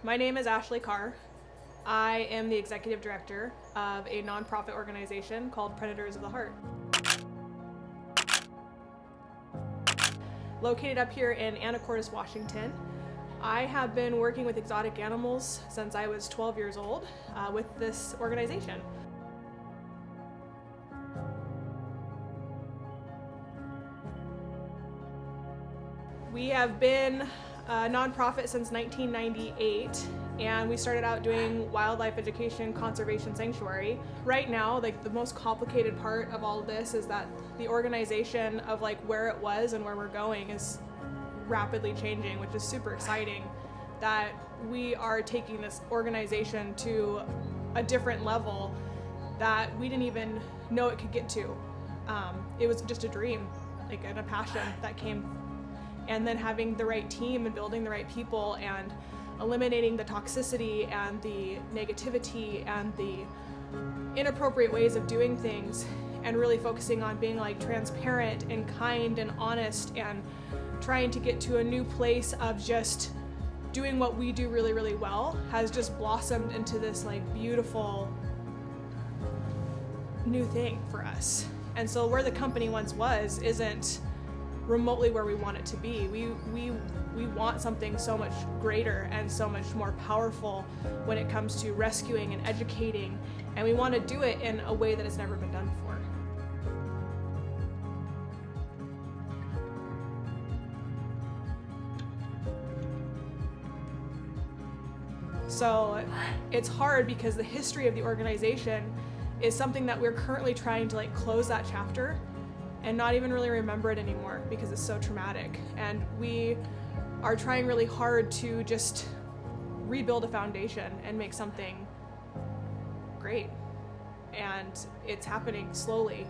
My name is Ashley Carr. I am the executive director of a nonprofit organization called Predators of the Heart. Located up here in Anacortes, Washington, I have been working with exotic animals since I was 12 years old with this organization. We have been a nonprofit since 1998, and we started out doing wildlife education, conservation, sanctuary. Right now, the most complicated part of all of this is that the organization of where it was and where we're going is rapidly changing, which is super exciting. That we are taking this organization to a different level that we didn't even know it could get to. It was just a dream, and a passion that came. And then having the right team and building the right people and eliminating the toxicity and the negativity and the inappropriate ways of doing things, and really focusing on being transparent and kind and honest, and trying to get to a new place of just doing what we do really, really well, has just blossomed into this beautiful new thing for us. And so where the company once was isn't remotely where we want it to be. We want something so much greater and so much more powerful when it comes to rescuing and educating, and we want to do it in a way that has never been done before. So it's hard because the history of the organization is something that we're currently trying to close that chapter and not even really remember it anymore because it's so traumatic. And we are trying really hard to just rebuild a foundation and make something great. And it's happening slowly,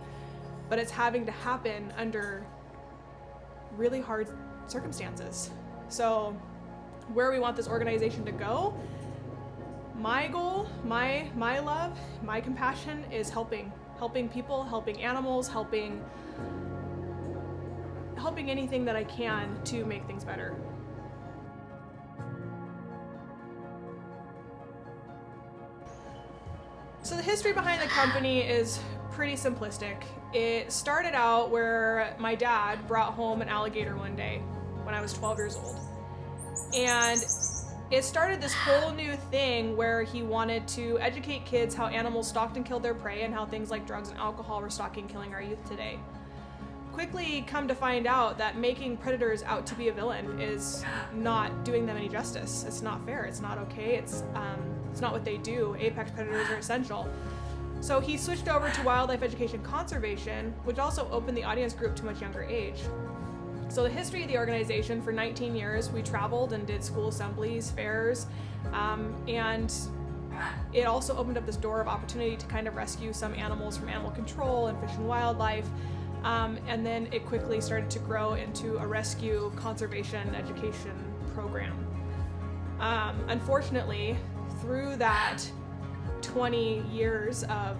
but it's having to happen under really hard circumstances. So where we want this organization to go, my goal, my love, my compassion is helping people, helping animals, helping anything that I can to make things better. So the history behind the company is pretty simplistic. It started out where my dad brought home an alligator one day when I was 12 years old. And it started this whole new thing where he wanted to educate kids how animals stalked and killed their prey, and how things like drugs and alcohol were stalking and killing our youth today. Quickly come to find out that making predators out to be a villain is not doing them any justice. It's not fair, it's not okay, it's not what they do. Apex predators are essential. So he switched over to wildlife education conservation, which also opened the audience group to a much younger age. So the history of the organization, for 19 years, we traveled and did school assemblies, fairs, and it also opened up this door of opportunity to kind of rescue some animals from animal control and fish and wildlife. And then it quickly started to grow into a rescue conservation education program. Unfortunately, through that 20 years of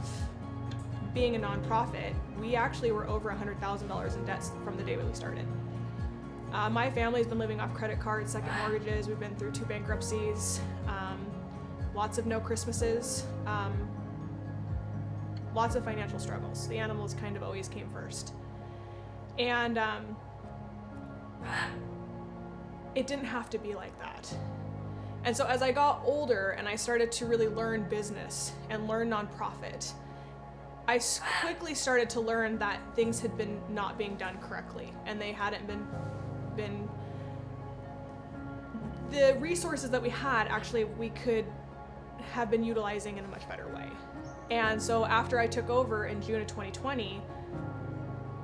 being a nonprofit, we actually were over $100,000 in debts from the day that we started. My family's been living off credit cards, second mortgages. We've been through 2 bankruptcies, lots of no Christmases, lots of financial struggles. The animals kind of always came first. And it didn't have to be like that. And so as I got older and I started to really learn business and learn nonprofit, I quickly started to learn that things had been not being done correctly, and they hadn't been the resources that we had, actually we could have been utilizing in a much better way. And so after I took over in June of 2020,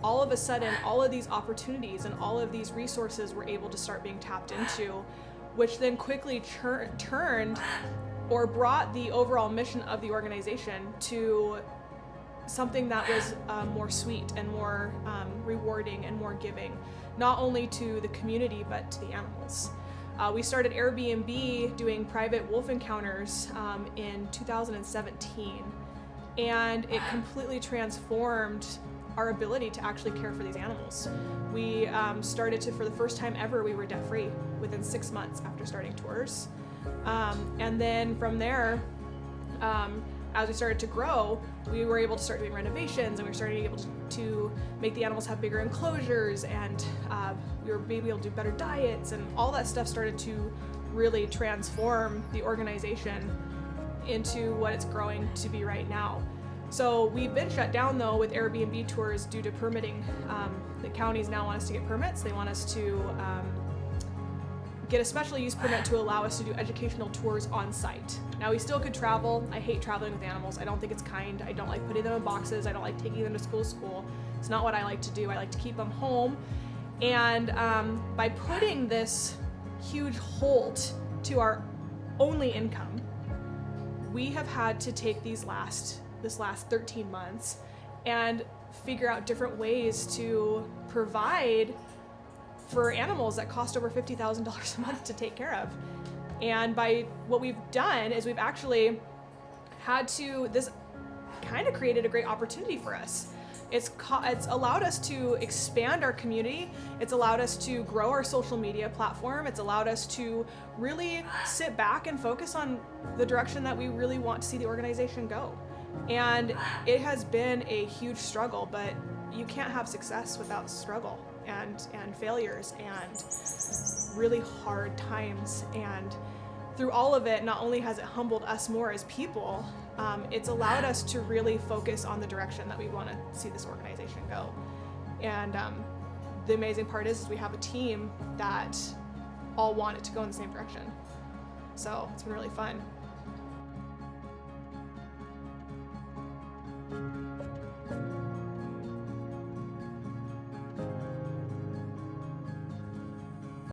all of a sudden all of these opportunities and all of these resources were able to start being tapped into, which then quickly turned or brought the overall mission of the organization to something that was more sweet and more rewarding and more giving, not only to the community but to the animals. We started Airbnb doing private wolf encounters in 2017, and it completely transformed our ability to actually care for these animals. We started to, for the first time ever, we were debt-free within 6 months after starting tours. And then from there, as we started to grow, we were able to start doing renovations, and we were starting able to make the animals have bigger enclosures, and we were maybe able to do better diets, and all that stuff started to really transform the organization into what it's growing to be right now. So we've been shut down though with Airbnb tours due to permitting. The counties now want us to get permits. They want us to get a special use permit to allow us to do educational tours on site. Now we still could travel. I hate traveling with animals. I don't think it's kind. I don't like putting them in boxes. I don't like taking them to school. It's not what I like to do. I like to keep them home. And by putting this huge halt to our only income, we have had to take this last 13 months and figure out different ways to provide for animals that cost over $50,000 a month to take care of. And by what we've done is we've actually this kind of created a great opportunity for us. It's allowed us to expand our community. It's allowed us to grow our social media platform. It's allowed us to really sit back and focus on the direction that we really want to see the organization go. And it has been a huge struggle, but you can't have success without struggle and failures and really hard times. And through all of it, not only has it humbled us more as people, it's allowed us to really focus on the direction that we want to see this organization go. And the amazing part is we have a team that all want it to go in the same direction. So it's been really fun.